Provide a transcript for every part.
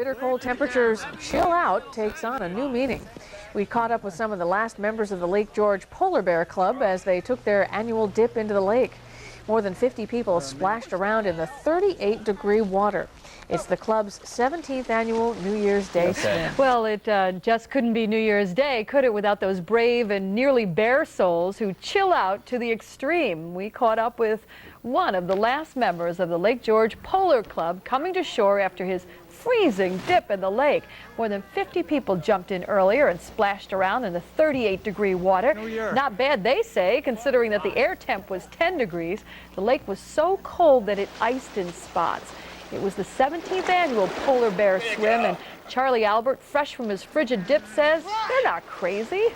Bitter cold temperatures chill out takes on a new meaning. We caught up with some of the last members of the Lake George Polar Bear Club as they took their annual dip into the lake. More than 50 people splashed around in the 38-degree water. It's the club's 17th annual New Year's Day swim. Well, it just couldn't be New Year's Day, could it, without those brave and nearly bare souls who chill out to the extreme. We caught up with one of the last members of the Lake George Polar Club coming to shore after his freezing dip in the lake. More than 50 people jumped in earlier and splashed around in the 38-degree water. Not bad, they say, considering that the air temp was 10 degrees. The lake was so cold that it iced in spots. It was the 17th annual Polar Bear Swim, and Charlie Albert, fresh from his frigid dip, says they're not crazy.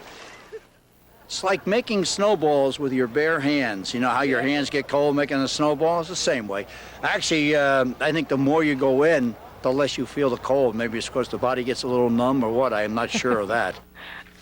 It's like making snowballs with your bare hands. You know how your hands get cold making a snowball? It's the same way. Actually, I think the more you go in, the less you feel the cold. Maybe it's because the body gets a little numb or what. I am not sure of that.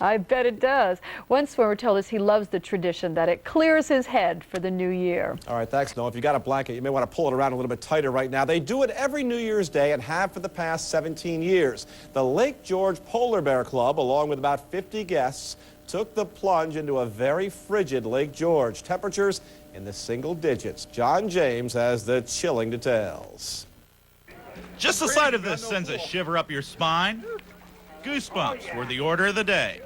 I bet it does. One swimmer told us he loves the tradition, that it clears his head for the new year. All right, thanks, Noah. If you got a blanket, you may want to pull it around a little bit tighter right now. They do it every New Year's Day and have for the past 17 years. The Lake George Polar Bear Club, along with about 50 guests, took the plunge into a very frigid Lake George. Temperatures in the single digits. John James has the chilling details. Just the sight of this sends a shiver up your spine. Goosebumps were the order of the day.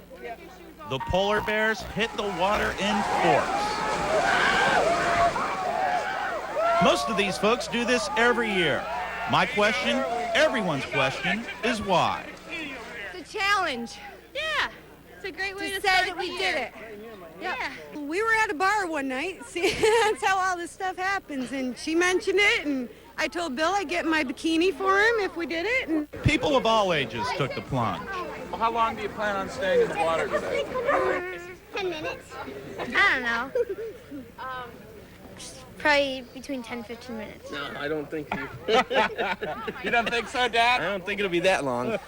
The polar bears hit the water in force. Most of these folks do this every year. My question, everyone's question, is why? It's a challenge. Yeah, it's a great way to say start that we the did year. it. Yeah. We were at a bar one night. See, that's how all this stuff happens. And she mentioned it, and I told Bill I'd get my bikini for him if we did it. And People of all ages took the plunge. Well, how long do you plan on staying in the water today? 10 minutes. I don't know. Probably between 10 and 15 minutes. No, I don't think you. You don't think so, Dad? I don't think it'll be that long.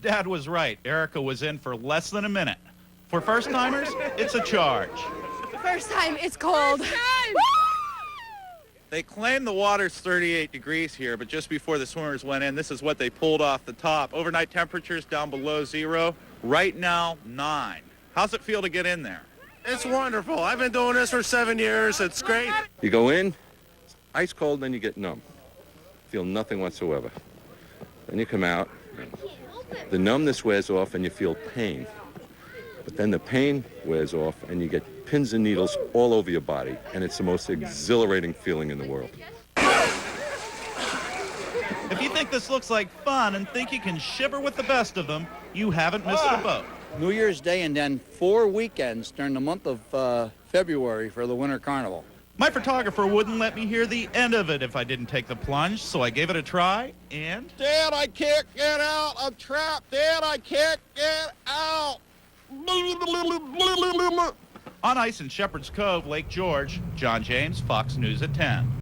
Dad was right. Erica was in for less than a minute. For first-timers, it's a charge. first time, it's cold. They claim the water's 38 degrees here, but just before the swimmers went in, this is what they pulled off the top. Overnight temperatures down below 0. Right now, 9. How's it feel to get in there? It's wonderful. I've been doing this for 7 years. It's great. You go in, ice cold, then you get numb. Feel nothing whatsoever. Then you come out. The numbness wears off and you feel pain. But then the pain wears off and you get pins and needles all over your body. And it's the most exhilarating feeling in the world. If you think this looks like fun and think you can shiver with the best of them, you haven't missed the boat. New Year's Day and then 4 weekends during the month of February for the Winter Carnival. My photographer wouldn't let me hear the end of it if I didn't take the plunge, so I gave it a try, and... Dad, I can't get out. I'm trapped. Dad, I can't get out. On ice in Shepherd's Cove, Lake George, John James, Fox News at 10.